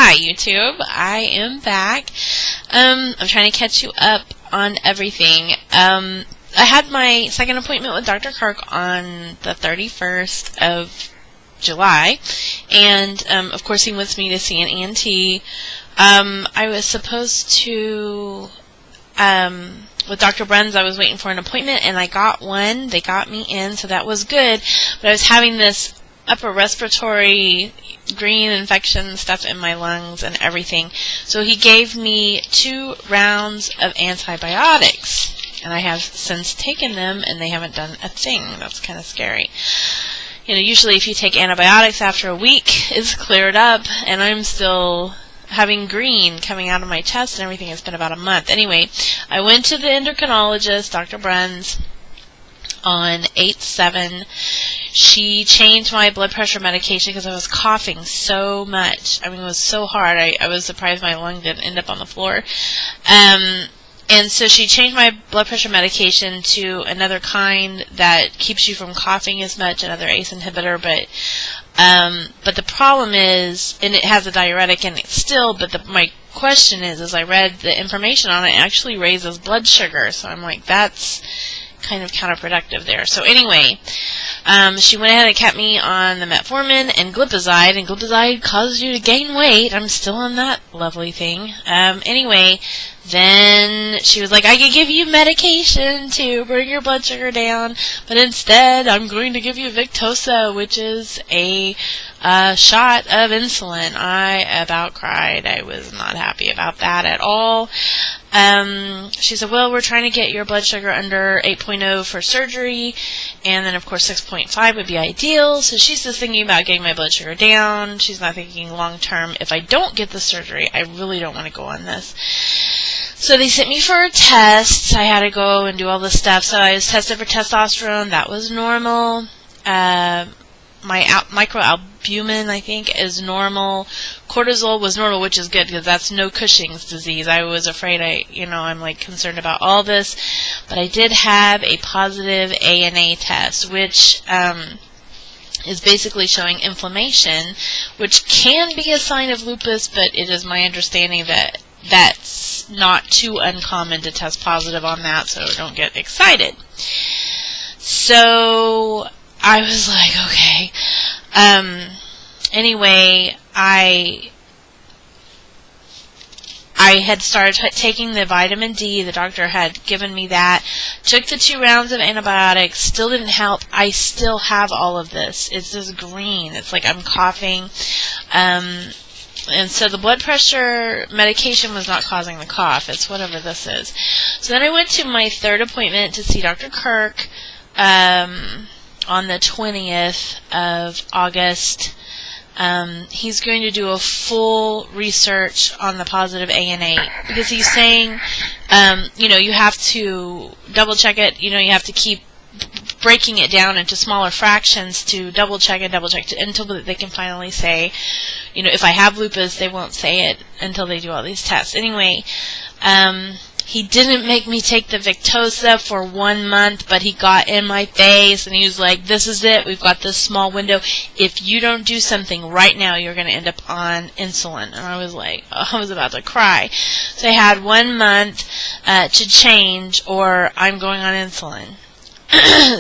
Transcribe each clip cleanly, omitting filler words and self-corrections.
Hi YouTube, I am back. I'm trying to catch you up on everything. I had my second appointment with Dr. Kirk on the 31st of July, and of course he wants me to see an ENT. I was supposed to, with Dr. Bruns, I was waiting for an appointment, and I got one. They got me in, so that was good, but I was having this upper respiratory green infection stuff in my lungs and everything. So he gave me 2 rounds of antibiotics, and I have since taken them, and they haven't done a thing. That's kind of scary. You know, usually if you take antibiotics after a week, it's cleared up, and I'm still having green coming out of my chest and everything. It's been about a month. Anyway, I went to the endocrinologist, Dr. Bruns, on 8/7. She changed my blood pressure medication because I was coughing so much. I mean, it was so hard. I was surprised my lung didn't end up on the floor. And so she changed my blood pressure medication to another kind that keeps you from coughing as much, another ACE inhibitor, but the problem is, and it has a diuretic in it still, but my question is, as I read the information on it, it actually raises blood sugar. So I'm like, that's kind of counterproductive there. So anyway, she went ahead and kept me on the metformin and glipizide causes you to gain weight. I'm still on that lovely thing. Anyway, then she was like, I can give you medication to bring your blood sugar down, but instead I'm going to give you Victoza, which is a shot of insulin. I about cried. I was not happy about that at all. She said, well, we're trying to get your blood sugar under 8.0 for surgery, and then of course 6.5 would be ideal. So she's just thinking about getting my blood sugar down. She's not thinking long term. If I don't get the surgery, I really don't want to go on this. So they sent me for a test. I had to go and do all this stuff. So I was tested for testosterone. That was normal. My microalbumin, I think, is normal. Cortisol was normal, which is good because that's no Cushing's disease. I was afraid I'm like concerned about all this. But I did have a positive ANA test, which is basically showing inflammation, which can be a sign of lupus, but it is my understanding that that's not too uncommon to test positive on that, so don't get excited. So I was like, okay. Anyway, I had started taking the vitamin D. The doctor had given me that. Took the 2 rounds of antibiotics. Still didn't help. I still have all of this. It's just green. It's like I'm coughing. And so the blood pressure medication was not causing the cough. It's whatever this is. So then I went to my 3rd appointment to see Dr. Kirk on the 20th of August. He's going to do a full research on the positive ANA because he's saying, you have to double check it. You have to keep breaking it down into smaller fractions to double check until they can finally say, if I have lupus, they won't say it until they do all these tests. Anyway, he didn't make me take the Victoza for 1 month, but he got in my face and he was like, this is it. We've got this small window. If you don't do something right now, you're going to end up on insulin. And I was like, I was about to cry. So I had 1 month to change or I'm going on insulin.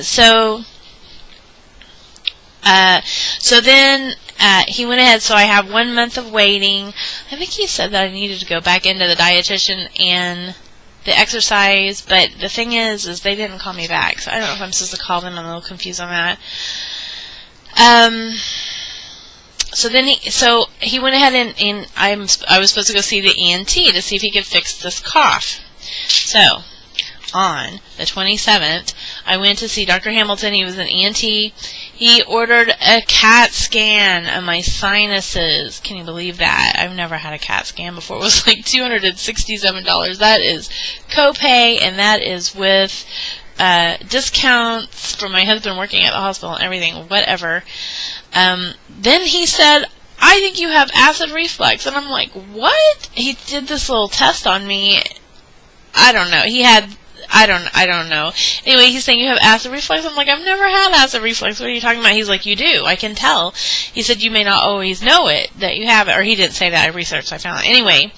So then he went ahead, so I have 1 month of waiting. I think he said that I needed to go back into the dietitian and the exercise, but the thing is they didn't call me back, so I don't know if I'm supposed to call them. I'm a little confused on that. So he went ahead and I was supposed to go see the ENT to see if he could fix this cough. So on the 27th, I went to see Dr. Hamilton. He was an ENT. He ordered a CAT scan of my sinuses. Can you believe that? I've never had a CAT scan before. It was like $267. That is copay, and that is with discounts for my husband working at the hospital and everything, whatever. Then he said, I think you have acid reflux. And I'm like, what? He did this little test on me. I don't know. He had I don't know. Anyway, he's saying you have acid reflux. I'm like, I've never had acid reflux. What are you talking about? He's like, you do. I can tell. He said, you may not always know it, that you have it. Or he didn't say that. I researched. I found it. Anyway.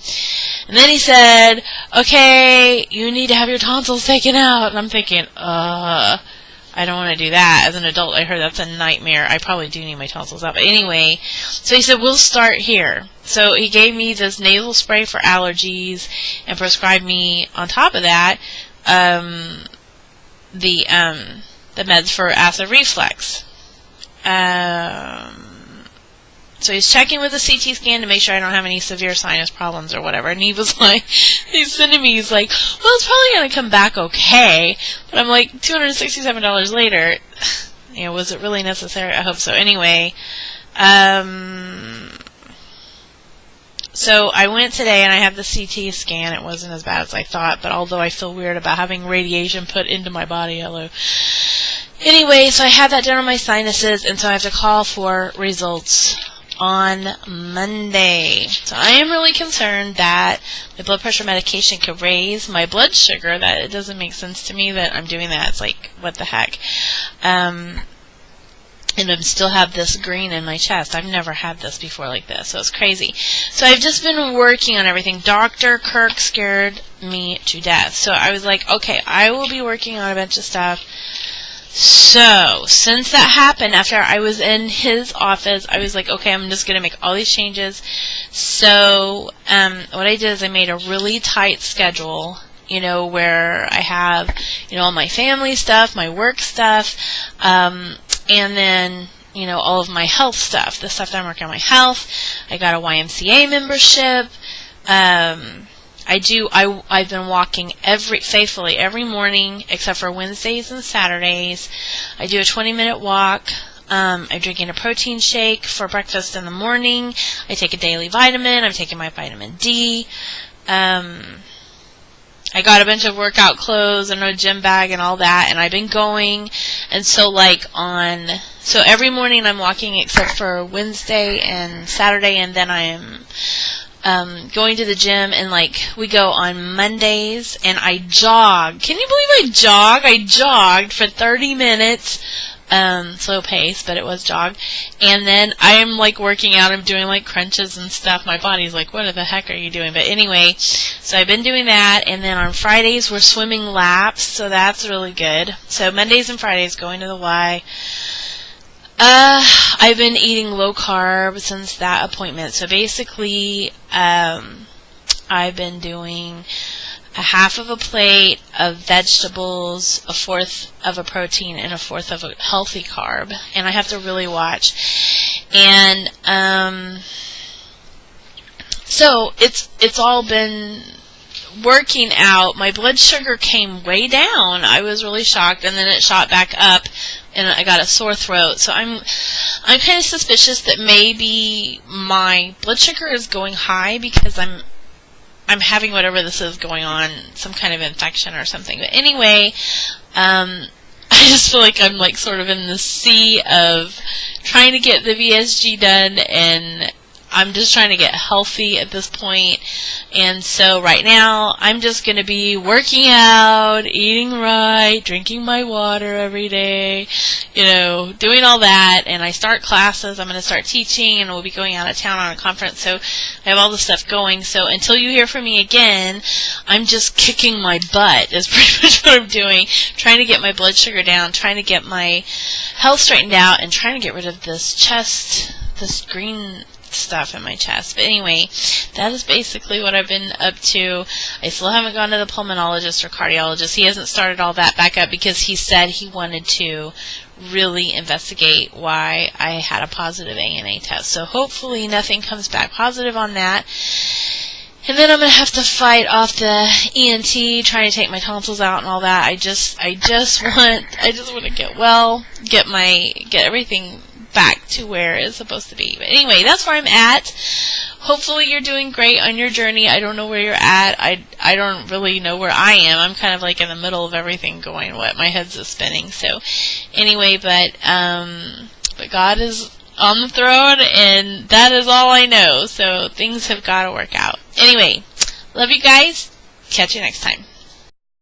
And then he said, okay, you need to have your tonsils taken out. And I'm thinking, I don't want to do that. As an adult, I heard that's a nightmare. I probably do need my tonsils out. But anyway, so he said, we'll start here. So he gave me this nasal spray for allergies and prescribed me, on top of that, the meds for acid reflux. So he's checking with the CT scan to make sure I don't have any severe sinus problems or whatever. And he was like, he's sending me, he's like, well, it's probably going to come back okay. But I'm like, $267 later, you know, was it really necessary? I hope so. Anyway, so I went today and I had the CT scan. It wasn't as bad as I thought, but although I feel weird about having radiation put into my body, hello. Anyway, so I had that done on my sinuses, and so I have to call for results on Monday. So I am really concerned that my blood pressure medication could raise my blood sugar. That it doesn't make sense to me that I'm doing that. It's like, what the heck? And I still have this green in my chest. I've never had this before like this, so it's crazy. So I've just been working on everything. Dr. Kirk scared me to death. So I was like, okay, I will be working on a bunch of stuff. So, since that happened, after I was in his office, I was like, okay, I'm just going to make all these changes. So, what I did is I made a really tight schedule, you know, where I have, you know, all my family stuff, my work stuff, and then, you know, all of my health stuff, the stuff that I'm working on my health. I got a YMCA membership. I've been walking faithfully every morning except for Wednesdays and Saturdays. I do a 20-minute walk. I'm drinking a protein shake for breakfast in the morning. I take a daily vitamin. I'm taking my vitamin D. I got a bunch of workout clothes and a gym bag and all that, and I've been going. And so so every morning I'm walking except for Wednesday and Saturday, and then I'm going to the gym, and like we go on Mondays, and I jog. Can you believe I jog? I jogged for 30 minutes, slow pace, but it was jog. And then I'm like working out. I'm doing like crunches and stuff. My body's like, what the heck are you doing? But anyway, so I've been doing that. And then on Fridays we're swimming laps, so that's really good. So Mondays and Fridays going to the Y. I've been eating low carb since that appointment. So basically, I've been doing a half of a plate of vegetables, a fourth of a protein, and a fourth of a healthy carb. And I have to really watch. And, so it's all been working out. My blood sugar came way down. I was really shocked, and then it shot back up, and I got a sore throat. So I'm kind of suspicious that maybe my blood sugar is going high because I'm having whatever this is going on, some kind of infection or something. But anyway, I just feel like I'm like sort of in the sea of trying to get the VSG done, and I'm just trying to get healthy at this point. And so right now, I'm just going to be working out, eating right, drinking my water every day, you know, doing all that. And I start classes. I'm going to start teaching, and we'll be going out of town on a conference. So I have all this stuff going. So until you hear from me again, I'm just kicking my butt is pretty much what I'm doing. Trying to get my blood sugar down, trying to get my health straightened out, and trying to get rid of this green stuff in my chest. But anyway, that is basically what I've been up to. I still haven't gone to the pulmonologist or cardiologist. He hasn't started all that back up because he said he wanted to really investigate why I had a positive ANA test. So hopefully nothing comes back positive on that. And then I'm going to have to fight off the ENT, trying to take my tonsils out and all that. I just want to get well, get everything back to where it's supposed to be. But anyway, that's where I'm at. Hopefully you're doing great on your journey. I don't know where you're at. I don't really know where I am. I'm kind of like in the middle of everything going. My head's just spinning. So anyway, but God is on the throne, and that is all I know. So things have got to work out. Anyway, love you guys. Catch you next time.